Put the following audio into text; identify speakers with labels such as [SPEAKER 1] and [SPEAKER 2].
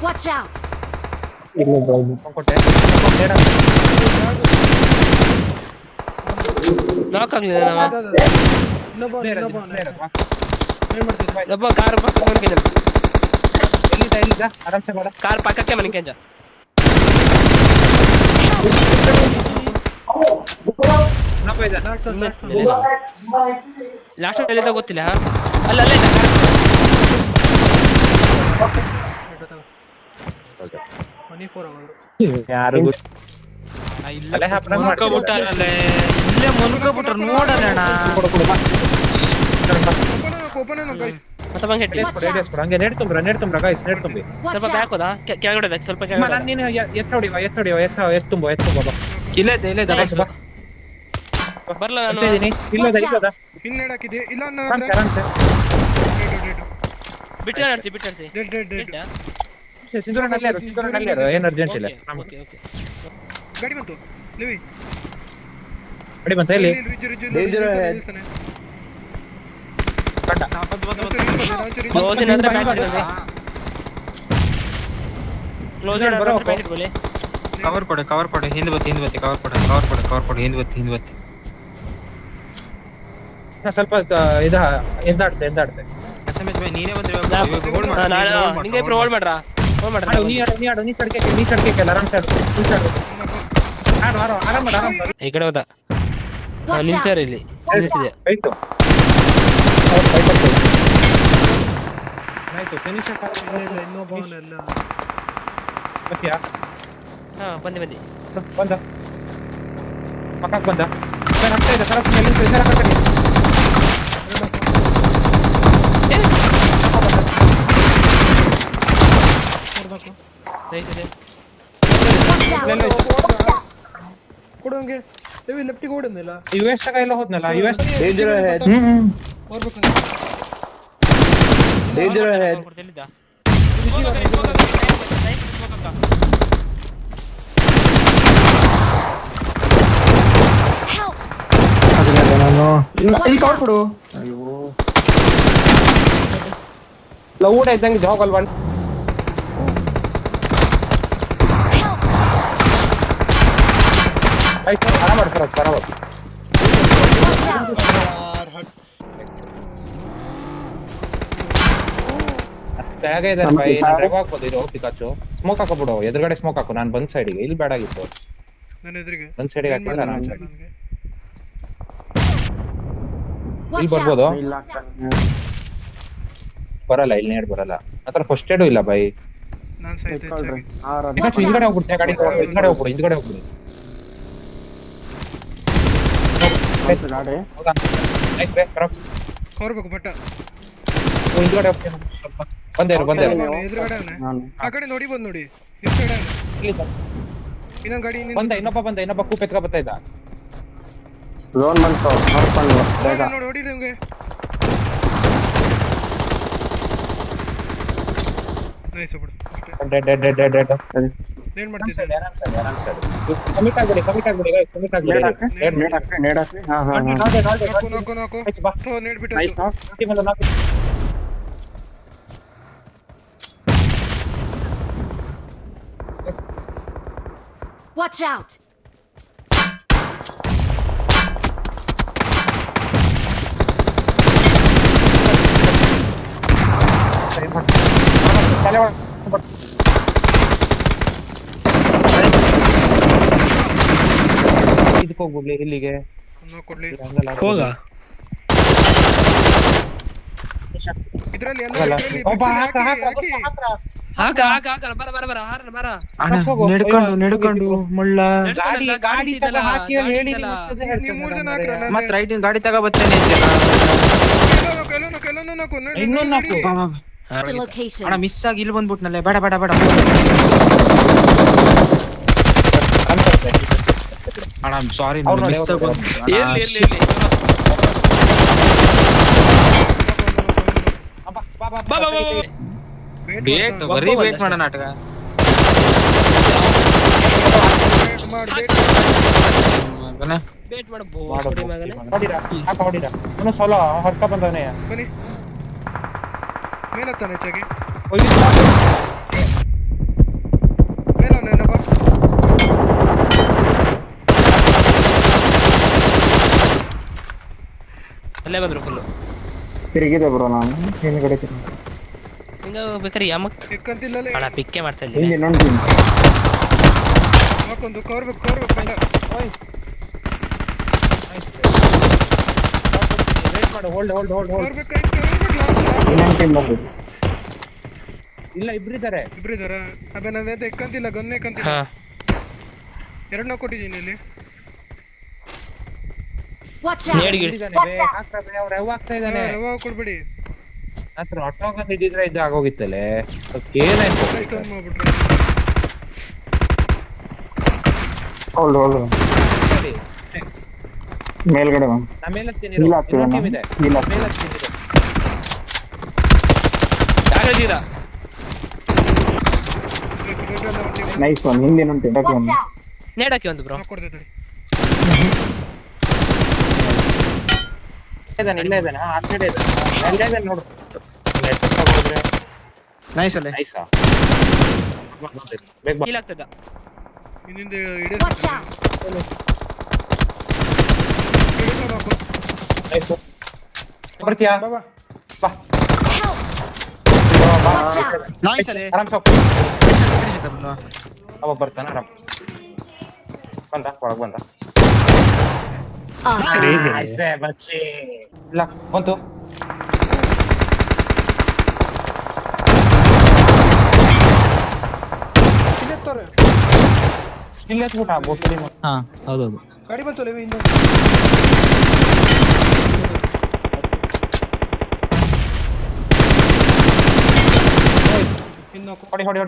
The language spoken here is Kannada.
[SPEAKER 1] Watch out!
[SPEAKER 2] ಇಲ್ಲ ಬ್ರೋ
[SPEAKER 3] ಕೊಟ್ಟೆ
[SPEAKER 4] ನಾಕ್ ಆಗ್ಲಿಲ್ಲ
[SPEAKER 5] ಇನ್ನೊಬ್ಬ
[SPEAKER 3] ಎಲ್ಲಿಂದ
[SPEAKER 4] ಒಬ್ಬ ಕಾರ್ ಪಕ್ಕ ಮನ್ಕೆಂಜ
[SPEAKER 3] ಎಲ್ಲಿಂದ ಆರಾಮ್ಸೆ ಮಾಡ
[SPEAKER 4] ಕಾರ್ ಪಕ್ಕಕ್ಕೆ ಮನ್ಕೆಂಜ ಲಾಸ್ಟ್ ಎಲ್ಲಿಂದ ಗೊತ್ತಿಲ್ಲ ಅಲ್ಲ ಅಲ್ಲ
[SPEAKER 3] ಯಾರು
[SPEAKER 6] ಇಲ್ಲೇ ಮುನ್ಕೋಬಿಟ್ರ ನೋಡೋಣ
[SPEAKER 4] ಮತ್ತೆ ಬಂಗೆ ಹೆಟ್ಟಿ
[SPEAKER 3] ಹಂಗೆ ನೆಡ್ ತುಂಬ್ರ ಗೈಸ್ ನೆಡ್ ತುಂಬಿ
[SPEAKER 4] ಸ್ವಲ್ಪ ಬ್ಯಾಕ್ ಹೋದಾ ಕೆಳಗಡೆ ಇದೆ ಸ್ವಲ್ಪ ಕೆಳಗಡೆ
[SPEAKER 3] ನೀನು ಎತ್ತು ತುಂಬು
[SPEAKER 6] ಇಲ್ಲೇ
[SPEAKER 4] ಬರ್ಲ ನಾನು
[SPEAKER 3] ಇಲ್ಲದ
[SPEAKER 5] ಹಿನ್ನಡಾಕಿದೆ ಇಲ್ಲ
[SPEAKER 4] ಬಿಟ್ಟು ಆಡ್ಸಿ
[SPEAKER 3] ಸಿಂಧೂರನಲ್ಲಿ ಏನು ಅರ್ಜೆಂಟ್ ಇಲ್ಲ
[SPEAKER 4] ಓಕೆ ಓಕೆ
[SPEAKER 5] ಗಾಡಿ ಬಂತು ಲಿವಿ
[SPEAKER 3] ಗಾಡಿ ಬಂತ ಇಲ್ಲಿ
[SPEAKER 5] ಡೇಂಜರ್
[SPEAKER 4] ಕ್ಲೋಸ್ ಇನ್ ಹತ್ರ ಬ್ಯಾಕ್ ಇರಲಿ ಕ್ಲೋಸ್ ಇನ್ ಹತ್ರ ಬ್ಯಾಕ್ ಇರಲಿ
[SPEAKER 6] ಕವರ್ ಕೊಡೆ ಹಿಂದೆ ಬತ್ತಿ ಕವರ್ ಕೊಡೆ ಹಿಂದೆ ಬತ್ತಿ
[SPEAKER 3] ಸ್ವಲ್ಪ ಇದ ಎದ್ದಾಡ್ತೆ
[SPEAKER 6] ಎಸ್ಎಂಎಸ್ ಬೈ ನೀನೇ ಬಂದ್ರೆ
[SPEAKER 4] ನಿಂಗೆ ಇಬ್ರು ಹೋಲ್ಡ್ ಮಾಡ್ರಾ
[SPEAKER 3] ನೀ ಚಡ್ಕೆ ಆರಾಮ್ಸೆ ಆರಾಮ್
[SPEAKER 4] ಈ ಕಡೆ ಹೋದ ನಿಲ್ಸಾರ ಇಲ್ಲಿ ನಿಲ್ಸಿದೆ
[SPEAKER 3] ಆಯ್ತು ಫಿನಿಶ್
[SPEAKER 5] ಇಲ್ಲ ಇನ್ನೊಬ್ಬವನೆಲ್ಲ
[SPEAKER 3] ಬರ್ತೀಯಾ
[SPEAKER 4] ಹಾ ಬಂದೆ
[SPEAKER 3] ಬಂದ ಪಕ್ಕಕ್ಕೆ ಬಂದ ಸರ್ ಆಗ್ತಾ ಇದೆ ಸರ್ ಎಲ್ಲಿ
[SPEAKER 5] ಕೊಡೋಂಗೆ ಲಿವಿ ಲೆಫ್ಟಿಗೆ ಓಡುന്നിಲ್ಲ
[SPEAKER 3] ಯುಎಸ್ ತಗ ಎಲ್ಲ ಹೋದ್ನಲ್ಲ US
[SPEAKER 7] danger ahead danger ahead
[SPEAKER 2] ಇಲ್ಲಿ ಕವರ್ ಕೊಡು ಅಯ್ಯೋ
[SPEAKER 3] ಲೌಡ್ ಇದ್ದಂಗೆ ಜಾಗಲ್ ಒನ್ ಆಯ್ತು ಆರಾಮ ಮಾಡ್ತಾರೆ ಬರಾಬರ್ ಹೇಗೆ ಇದೆ ಬೈ ನಾನು ಡ್ರೈವ್ ಹಾಕ್ಬೋದು ಇದು ಪಿಕಾಚು ಸ್ಮೋಕ್ ಹಾಕೋಬಿಡು ಎದುರುಗಡೆ ಸ್ಮೋಕ್ ಹಾಕು ನಾನು ಬಂದ್ ಸೈಡಿಗೆ ಇಲ್ಲಿ ಬೇಡ ಆಗಿತ್ತು
[SPEAKER 5] ನನ್ನ ಎದುರಿಗೆ
[SPEAKER 3] ಬಂದ್ ಸೈಡಿಗೆ ಹಾಕಿಲ್ಲ ನಾನು
[SPEAKER 5] ನನಗೆ
[SPEAKER 3] ಇಲ್ಲಿ ಬರ್ಬೋದು
[SPEAKER 2] ಇಲ್ಲ
[SPEAKER 3] ಬರಲ್ಲ ಇಲ್ಲಿ ನೇಡ್ ಬರಲ್ಲ ಆತರ ಫಸ್ಟ್ ಏಡು ಇಲ್ಲ ಬೈ
[SPEAKER 5] ನಾನು ಸೈತೆ
[SPEAKER 3] ಪಿಕಾಚು ಹಿಂದ್ಗಡೆ ಹೋಗ್ಬಿಡ್ತೆ ಗಾಡಿ ತಗೊಂಡು ಹಿಂದ್ಗಡೆ ಹೋಗ್ಬಿಡು
[SPEAKER 2] ಗಾಡಿ
[SPEAKER 3] ಹೌದಾ ನೈಸ್ ಬೇ ಕರೆಕ್ಟ್
[SPEAKER 5] ಹೊರಬೇಕು ಬಟ್ಟ
[SPEAKER 3] ಹಿಂದ್ಗಡೆ ಹೋಗ್ತೀನಿ ಸ್ವಲ್ಪ ಬಂದೆ
[SPEAKER 5] ಎದುರುಗಡೆ ಅವನೇ
[SPEAKER 2] ನಾನು
[SPEAKER 5] ಆ ಕಡೆ ನೋಡಿ ಬಂದು ನೋಡಿ ಎಷ್ಟು ಕಡೆ ಇನ್ನೊಂದು ಗಾಡಿ
[SPEAKER 3] ಇನ್ನೊಬ್ಬ ಕೂಪ್ ಎತ್ಕ ಬರ್ತಾ ಇದ್ದ
[SPEAKER 2] ಝೋನ್ ಬಂತು ನೋಡ್ಕೊಂಡು ಬೇಗ
[SPEAKER 5] ನೋಡಿ ಹೊಡಿರಿ ಹಂಗೆ ನೈಸ್ ಬಿಡು
[SPEAKER 3] ಡೆಡ್
[SPEAKER 5] ಏನ್ ಮಾಡ್ತಿದ್ದೆ
[SPEAKER 3] ಕಮಿಟ್ ಆಗ್ಬಿಡಿ
[SPEAKER 2] ನೇಡ್ ಹಾಕಿ ಹಾ
[SPEAKER 5] ನಾಕು ನೇಡ್ ಬಿಟ್ಟು
[SPEAKER 2] ನೈಸ್ ನಾಕ್
[SPEAKER 1] Watch out!
[SPEAKER 3] ಇದಕ್ಕೆ ಹೋಗ್ಬಿಡ್ಲಿ ಇಲ್ಲಿಗೆ
[SPEAKER 5] ಕೊಡ್ಲಿ
[SPEAKER 4] ಹೋಗ
[SPEAKER 5] ಇದ್ರಲ್ಲಿ
[SPEAKER 3] ಒಬ್ಬ ಹಾಕ
[SPEAKER 4] ಬರ ಹಾರನ ಬರ
[SPEAKER 6] ನಡ್ಕೊಂಡು ಮುಳ್ಳ
[SPEAKER 3] ಗಾಡಿ ತಗ ಹಾಕಿ ಹೇಳಿ
[SPEAKER 5] ನೀವು ಮೂರು ಜನ ಹಾಕ್ರ
[SPEAKER 6] ಮತ್ ರೈಟ್ ಗಾಡಿ ತಗ ಬರ್ತೇನೆ
[SPEAKER 3] ಇನ್ನೊಂದು ನಾಕು
[SPEAKER 1] The location.
[SPEAKER 6] ಅಣ್ಣ ಮಿಸ್ ಆಗಿ ಇಲ್ಲಿ ಬಂದ್ಬಿಟ್ನಲ್ಲ ಬೇಡ ಅಣ್ಣ ಸಾರಿ ಮಿಸ್ ಆಗಿ
[SPEAKER 4] ಇರ್ಲಿ
[SPEAKER 6] ಬರೀ ವೇಟ್ ಮಾಡೋಣ ನಾಟಕ
[SPEAKER 4] ವೇಟ್ ಮಾಡು
[SPEAKER 3] ಹೊಡಿರ ಅವನು ಸೋಲೋ ಹೊರಕ ಬಂದವನೇ
[SPEAKER 5] ಬನ್ನಿ ಮೇಲತ್ತಾನೆ ಹೆಚ್ಚಾಗಿ
[SPEAKER 2] ತಿರುಗಿದೆ ಬ್ರೋ ನಾನು ಹಿಂದ್ಗಡೆ ತಿರುಗಿ
[SPEAKER 4] ಹಿಂಗ ಬೇಕಾರೆ ಯಮಕ್
[SPEAKER 5] ಎಕ್ಕಂತಿಲ್ಲಲೇ
[SPEAKER 4] ಅಣ್ಣ ಪಿಕ್ಕೆ ಮಾಡ್ತಾ
[SPEAKER 2] ಹಿಂದೆ
[SPEAKER 4] ಇದ್ದೀನಿ
[SPEAKER 2] ಇನ್ನೊಂದು ಟೀಮ್
[SPEAKER 5] ಹಾಕೊಂದು ಕವರ್ ಬೇಕು ಪಂಡ
[SPEAKER 3] ವೇಟ್ ಮಾಡು ಹೋಲ್ಡ್
[SPEAKER 5] ಕವರ್ ಬೇಕು ಲಾಸ್ಟ್
[SPEAKER 2] ಇನ್ನೊಂದು ಟೀಮ್ ಬಂದಿದೆ
[SPEAKER 3] ಇಲ್ಲ ಇಬ್ರಿದ್ದಾರೆ
[SPEAKER 5] ಇಬ್ರು ಇದಾರ ಅಬೆ ನನ್ನ ಎಕ್ಕಂತಿಲ್ಲ ಗನ್ನೆ ಎಕ್ಕಂತಿಲ್ಲ
[SPEAKER 4] ಹಾ
[SPEAKER 5] ಎರಡು ನಾವು ಕೊಟ್ಟಿದ್ದೀನಿ ಇಲ್ಲಿ
[SPEAKER 1] Watch out!
[SPEAKER 4] ನೇಡ್ಗಿಡ್
[SPEAKER 3] ಅವ್ರು ಯಾವ ಆಗ್ತಾ ಇದ್ದಾನೆ
[SPEAKER 5] ರವಾ ಕೊಡ್ಬೇಡಿ
[SPEAKER 3] ಹತ್ರ ಆಟೋಗ ಇದ್ದಿದ್ರೆ ಇದು ಆಗೋಗಿತ್ತಲೆ ಏನಾಯ್ತು
[SPEAKER 5] ಸ್ಟೋನ್ ಮಾಡ್ಬಿಟ್ರು
[SPEAKER 2] ಹೋಲ್ಡ್ ಮೇಲ್ಗಡೆ ಬಂದು
[SPEAKER 3] ನಮ್ಮೇಲೆ
[SPEAKER 2] ಇಲ್ಲ ಆಗ್ತಿದೆ
[SPEAKER 3] ಟೀಮ್ ಇದೆ
[SPEAKER 2] ಇಲ್ಲ
[SPEAKER 3] ಮೇಲೆ team ಇದೆ
[SPEAKER 4] ಯಾರಿದ್ದೀರಾ
[SPEAKER 2] ನೈಸ್ ಒನ್ ಹಿಂದೆ ಇನ್ನೊಂದು ಟೀಮ್
[SPEAKER 1] Watch out!
[SPEAKER 4] ನೇಡಕ್ಕೆ ಒಂದು ಬ್ರೋ
[SPEAKER 5] ಕೊಡ್ತೇವೆ
[SPEAKER 3] ಇಲ್ಲೇ ಇದ್ದಾನೆ ಆ ಸೈಡ್ ಇದೆ ಅಲ್ಲೇ ಇದ್ದಾನೆ ನೋಡು ನೆಟ್ ತಗೊಂಡ್ರೆ
[SPEAKER 6] ನೈಸ್ ಅಲ್ಲೇ
[SPEAKER 3] ನೈಸಾ ಬೇಗ ಬಾ
[SPEAKER 4] ಇಲ್ಲ ಆಗ್ತದ
[SPEAKER 5] ಇನ್ನಿಂದ ಇಡೇ
[SPEAKER 1] Watch out!
[SPEAKER 3] ನೈಸ್ ಬರ್ತೀಯಾ
[SPEAKER 5] ಬಾಬಾ
[SPEAKER 3] ಬಾ
[SPEAKER 1] Help!
[SPEAKER 3] ಬಾ
[SPEAKER 1] Watch out!
[SPEAKER 6] ನೈಸ್ ಅಲ್ಲೇ
[SPEAKER 3] ಆರಾಮ್ ಸಾಕು
[SPEAKER 6] ಬ್ರೋ
[SPEAKER 3] ಅವ ಬರ್ತಾನೆ ಆರಾಮ್ ಬಂದ ಒಳಗ್ ಬಂದ
[SPEAKER 1] Awesome!
[SPEAKER 3] ಐಸೆ ಬಚ್ಚಿ ಇಲ್ಲ ಬಂತು
[SPEAKER 5] ಇಲ್ಲೆತ್ತವ್ರೆ
[SPEAKER 3] ಇಲ್ಲ ಎತ್ಬಿಟ್ಟ ಬೋಸಲಿ
[SPEAKER 6] ಹಾ ಹೌದೌದು
[SPEAKER 5] ಗಾಡಿ ಬಂತು ಲೇವೆ ಹಿಂದೆ ಇನ್ನು
[SPEAKER 3] ಹೊಡಿ